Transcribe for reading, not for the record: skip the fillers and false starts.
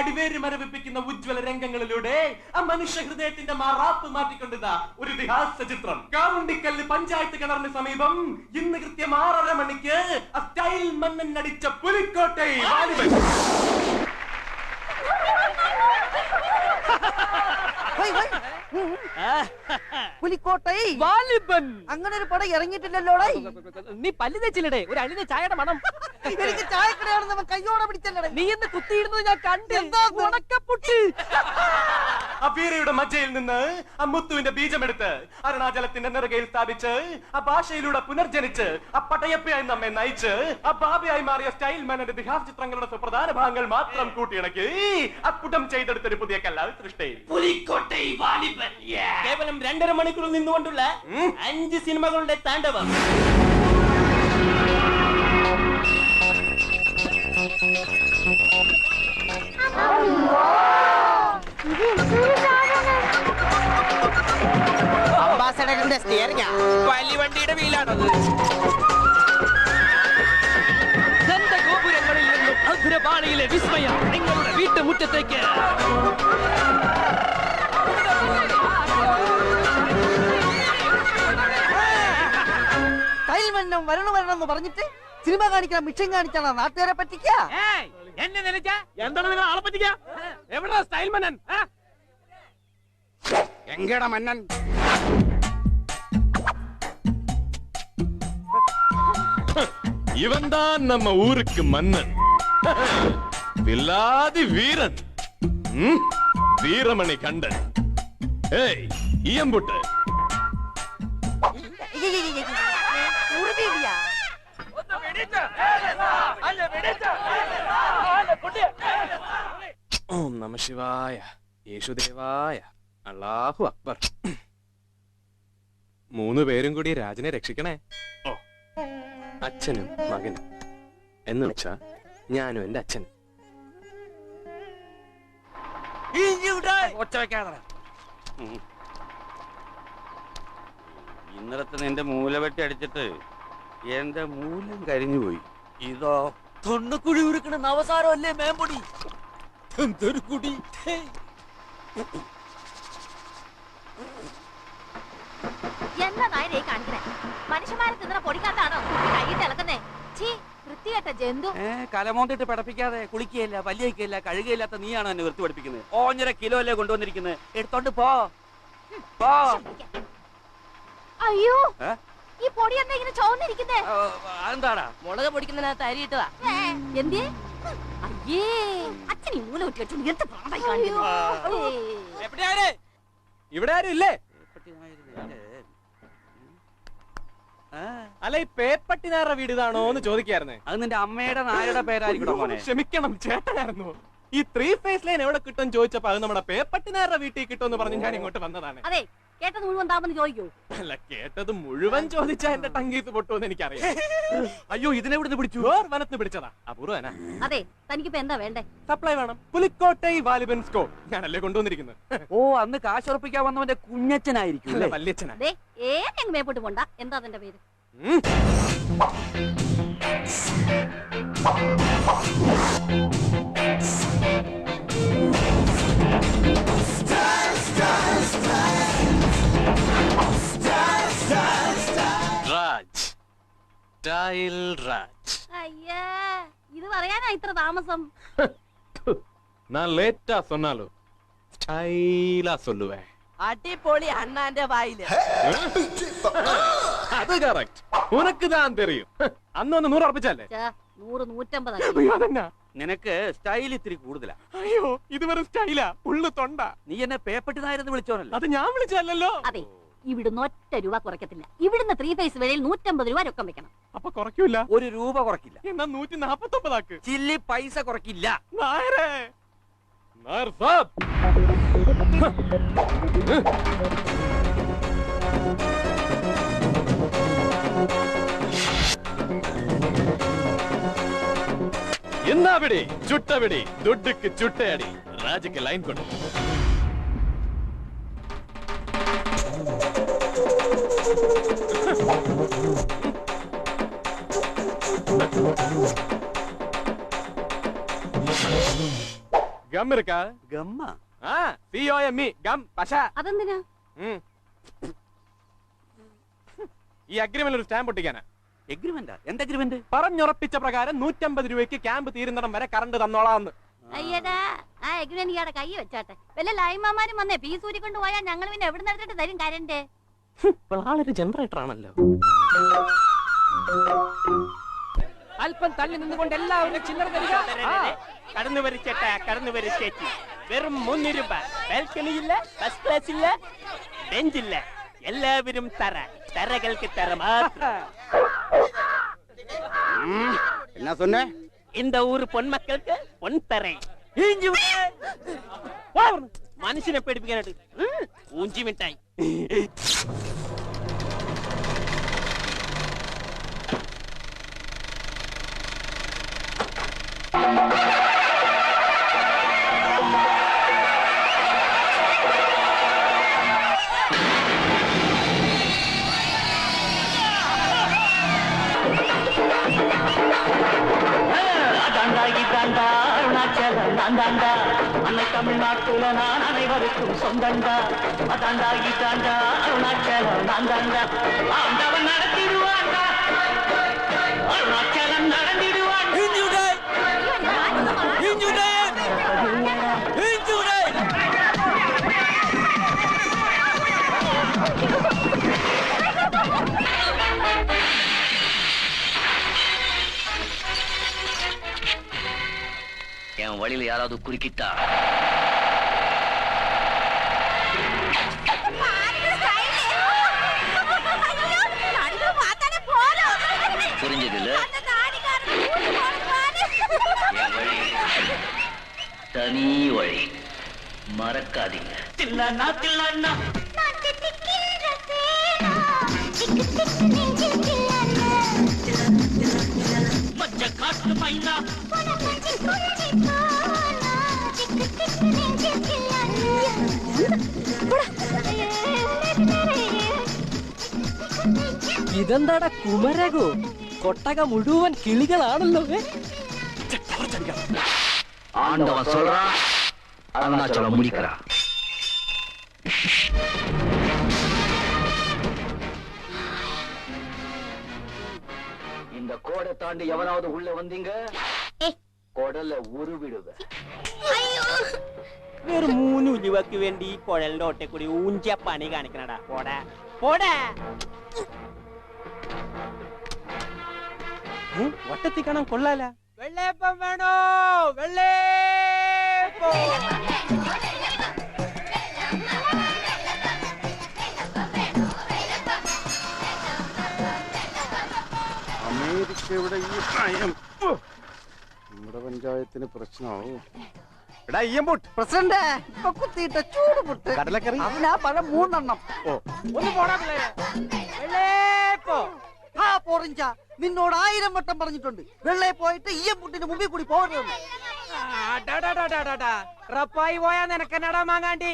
അടിവേര് മരവിപ്പിക്കുന്ന ഉജ്ജ്വല രംഗങ്ങളിലൂടെ ആ മനുഷ്യ ഹൃദയത്തിന്റെ മാറാപ്പ് മാറ്റിക്കൊണ്ടിരുന്ന ഒരു ഇതിഹാസ ചിത്രം. കാവുണ്ടിക്കല്ല് പഞ്ചായത്ത് കിണറിന് സമീപം ഇന്ന് കൃത്യം 6:30 മണിക്ക് സ്റ്റൈൽ മന്നൻ നടിച്ച പുലിക്കോട്ടെ വാലിബൻ. പുലിക്കോട്ടൈ വാലിബൻ അങ്ങനെ ഒരു പടം ഇറങ്ങിയിട്ടില്ലല്ലോടേ. നീ പല്ല് തെച്ചില്ലടേ, ഒരു അണിഞ്ഞ ചായയുടെ മണം. എനിക്ക് ചായക്കടയാണെന്ന് അവൻ കയ്യോടെ പിടിച്ചല്ലേ. നീ എന്ന് കുത്തിയിരുന്നത് ഞാൻ കണ്ടു. ഉണക്കപ്പുട്ട് അബീരയുടെ മജ്ജയിൽ നിന്ന് ആ മുത്തുവിന്റെ ബീജമെടുത്ത് അരുണാചലത്തിന്റെ നെറുകയിൽ സ്ഥാപിച്ച് ആ ഭാഷയിലൂടെ പുനർജനിച്ച് ആ പടയപ്പയായി നമ്മെ നയിച്ച് ആ ബാബയായി മാറിയ സ്റ്റൈൽ മാനന്റെ ഇതിഹാസ ചിത്രങ്ങളുടെ സുപ്രധാന ഭാഗങ്ങൾ മാത്രം കൂട്ടിയിണക്കി അക്കുടം ചെയ്തെടുത്തൊരു പുതിയ കല്ലാവ് സൃഷ്ടി പുലിക്കോട്ടെ വാലിബൻ. കേവലം 2.5 മണിക്കൂറിൽ നിന്നുകൊണ്ടുള്ള 5 സിനിമകളുടെ താണ്ഡവം. അംബാസഡറിന്റെ സ്റ്റിയറിംഗ് വലിയ വണ്ടിയുടെ വീലാണത്. ഗോപുരങ്ങളിൽ നിന്നും അധുരപാണിയിലെ വിസ്മയം നിങ്ങളുടെ വീട്ടുമുറ്റത്തേക്ക്. വരണമെന്ന് പറഞ്ഞിട്ട് സിനിമ കാണിക്കണം, മിഷൻ കാണിച്ചാണ് നാട്ടുകാരെ പറ്റിക്ക. എന്നെ എന്താണ് നിങ്ങൾ ആളെ പറ്റിക്ക? എവിടാ സ്റ്റൈൽ മന്നൻ? എങ്കട മന്നൻ? இவன் தான் நம்ம ஊருக்கு மன்னன், வில்லாதி வீரன், வீரமணி கண்டன். ஏய் ஈயம்புட்டு ഓം നമ ശിവായ, യേശുദേവായ, അല്ലാഹു അക്ബർ. 3 പേരും കൂടി രാജനെ രക്ഷിക്കണേ. ഓ, അച്ഛനും മകനും എന്ന് വെച്ചാ ഞാനും എന്റെ അച്ഛനും. ഇന്നലത്തെ നിന്റെ മൂലവെട്ടി അടിച്ചിട്ട് എന്റെ മൂലം കരിഞ്ഞുപോയി. ഇതോ തൊണ്ണക്കുഴി ഉരുക്കണ നവസാരം അല്ലേ മേമ്പൊടി? എന്തൊരു കുടി! എന്താ നായരെ കാണിക്കണേ? മനുഷ്യന്മാരെ തിന്നണ പൊടിക്കാത്താണോ കൈയിട്ട് ഇളക്കുന്നേ? വൃത്തികെട്ട ജന്തു. കലമോന്തിട്ട് പടപ്പിക്കാതെ കുളിക്കുകയില്ല, പല്ലിയില്ല, കഴുകയില്ലാത്ത നീയാണോ എന്നെ വൃത്തി പഠിപ്പിക്കുന്നത്? 1.5 കിലോ അല്ലേ കൊണ്ടുവന്നിരിക്കുന്നത്? എടുത്തോണ്ട് പോ. അയ്യോ, ഈ പൊടി എന്താ ഇങ്ങനെ ചോന്നിരിക്കുന്നേ? അതെന്താടാ? മുളക് പൊടിക്കുന്നതിനകത്ത് അരിയിട്ടതാ. എന്തേ? അയ്യേ, അച്ഛൻ ഈ മൂല വെച്ചു എന്ത് പ്രാണായി കാണിക്കുന്നു. ഇവിടെ ആരും ഇല്ലേ? അല്ല, ഈ പേപ്പട്ടിനാരുടെ വീട് ഇതാണോ എന്ന് ചോദിക്കായിരുന്നേ. അത് നിന്റെ അമ്മയുടെ നായയുടെ പേരായിരിക്കും മോനെ. ക്ഷമിക്കണം, ചേട്ടനായിരുന്നു. ഈ 3 ഫേസ് ലൈൻ എവിടെ കിട്ടും ചോദിച്ചപ്പോ അത് നമ്മുടെ പേപ്പട്ടിനാരുടെ വീട്ടിൽ കിട്ടുമെന്ന് പറഞ്ഞ് ഞാൻ ഇങ്ങോട്ട് വന്നതാണ്. അതെ, കേട്ടത് മുഴുവൻ താമെന്ന് ചോദിക്കൂ. അല്ല, കേട്ടത് മുഴുവൻ ചോദിച്ചാ എന്റെ ടങ്കീസ് പൊട്ടുമെന്ന് എനിക്കറിയാം. അയ്യോ, ഇതിനെവിടുന്ന് പിടിച്ചു? വനത്തിന് പിടിച്ചതാ. അപൂർവനാ. അതെ, തനിക്കിപ്പോ എന്താ വേണ്ടേ? സപ്ലൈ വേണം. പുലിക്കോട്ടെ വാലിബൻ സ്കോ ഞാനല്ലേ കൊണ്ടുവന്നിരിക്കുന്നത്. ഓ, അന്ന് കാശുറപ്പിക്കാൻ വന്നവന്റെ കുഞ്ഞച്ഛനായിരിക്കും. വല്യച്ഛനാ. ഏതെങ്കിലും മേപ്പോട്ട് പോണ്ട. എന്താ അതിന്റെ പേര്? രാജ്. സ്റ്റൈൽ രാജ്. അയ്യേ, ഇത് പറയാനാ ഇത്ര താമസം? நான் லேட்டா சொன்னாலும் ஸ்டைலா சொல்லுவேன். അടിപൊളി അണ്ണാന്റെ വായില്. അത് കറക്റ്റ്. ഉനക്ക് താൻ തെറിയും. അന്നൊന്ന് 100 ഉറപ്പിച്ചല്ലേ? 100 150. അയ്യോ, അതെന്നാ? നിനക്ക് സ്റ്റൈൽ ഇത്തിരി കൂടുതലാ. അയ്യോ, ഇത് വെറും സ്റ്റൈലാ, ഉള്ളു തൊണ്ട. നീ എന്നെ പേപ്പട്ടിനായിരുന്നു വിളിച്ചോനല്ലേ? അത് ഞാൻ വിളിച്ചല്ലോ. അതെ, ഇവിടുന്ന് 1 രൂപ കുറയ്ക്കത്തില്ല. ഇവിടുന്ന് 3 ഫേസ് വേളയിൽ 150 രൂപ രൊക്കം വെക്കണം. അപ്പൊ കുറയ്ക്കൂല? 1 രൂപ കുറയ്ക്കില്ല. എന്നാ 149 ആക്ക്. ചില്ലി പൈസ കുറയ്ക്കില്ല. നായരേ, നായർ സാബ്. എന്നാ വിടി, ചുട്ടവിടി, ദുഡ്ഡുക്ക് ചുട്ടയടി, രാജയ്ക്ക് ലൈൻ കൊണ്ട്. ഗം ഇരിക്കാ ഗമ്മ COME ഗം പശ. അതെന്തിനാ? ഈ അഗ്രിമെന്റ് ഒരു സ്റ്റാമ്പ് ഒട്ടിക്കാനാ. എഗ്രിമെന്റാ? എന്ത് എഗ്രിമെന്റ്? പറഞ്ഞുറപ്പിച്ച പ്രകാരം 150 രൂപയ്ക്ക് ക്യാമ്പ് തീരുന്നിടം വരെ കറണ്ട് തന്നോളാന്ന്. അയ്യടാ, ആ എഗ്രിമെന്റ് ഇയാടെ കൈ വെച്ചാട്ടെ. വല്ല ലൈമാമാരും വന്നേ ഫീസ് ഊരി കൊണ്ടുപോയാൽ ഞങ്ങൾ പിന്നെ എവിടെ നടത്തിട്ട് തരും കരണ്ട്? ആളൊരു ജനറേറ്റർ ആണല്ലോ. അല്പം തള്ളി നിന്നുകൊണ്ട് എല്ലാവരും ചില്ലറ തരിക. കടന്നു വരും ചേട്ടാ, കടന്നു വരും ചേച്ചി. വെറും 3 രൂപ. ബാൽക്കണി ഇല്ല, ഫസ്റ്റ് ക്ലാസ് ഇല്ല, ബെഞ്ചില്ല. എല്ലാവരും തറകൾക്ക് തറ മാത്രം. എന്നാ சொன்ன? இந்த ஊர் പൊന്മക്കൾക്ക് പൊൻതറ. മനുഷ്യനെ പേടിപ്പിക്കാനായിട്ട് ഊഞ്ചി മിഠായി. அந்தாண்டா அன்னை தமிழ்நாட்டுல நான் அனைவருக்கும் சொந்தண்டா. அதாண்டா இதாண்டா அருணாச்சலம் அந்தாண்டா ஆண்டவன் நடத்திடுவாண்டா. அருணாச்சலம் நடந்திடுவான். என் வழியில யாராவது குறுக்கிட்டா புரிஞ்சது இல்ல? என் வழி தனி வழி, மறக்காதீங்க. தில்லண்ணா தில்லண்ணா மஞ்ச காட்டு பைனா ഇതെന്താടാ കുമരകോ? കൊട്ടക മുഴുവൻ കിളികളാണല്ലോ. ஆண்டவன் சொல்றான், அருணாச்சலம் முடிக்கிறான். இந்த கோடை தாண்டி எவனாவது உள்ள வந்தீங்க കൊടല ഉരുവിടുക. വെറും 3 രൂപക്ക് വേണ്ടി കുഴലിന്റെ ഒട്ടെ കൂടി ഊഞ്ചിയ പണി കാണിക്കണടാ. പോടാ പോടാ. വട്ടത്തി കാണാൻ കൊള്ളാല. വെള്ളേപ്പം വേണോ? വെള്ളേപ്പം. അമേരിക്കയുടെ ഈ നയം നമ്മുടെ പഞ്ചായത്തിന് പ്രശ്നമാവും. പ്രസിഡന്റ് ഇപ്പൊ കുത്തിയിട്ട ചൂട് പുട്ട് കടലക്കറി അതിനാ പഴം 3 എണ്ണം. ഒന്ന് പോടാ പിള്ളേരെ. വെള്ളേപ്പം. ആ പോറിഞ്ച നിന്നോട് 1000 വട്ടം പറഞ്ഞിട്ടുണ്ട് വെള്ളയെ പോയിട്ട് ഈയമ്പുട്ടിന് മുമ്പിൽ കൂടി പോകരുതെന്ന്. റപ്പായി പോയാ നിനക്കെന്നടാ മാങ്ങാണ്ടി?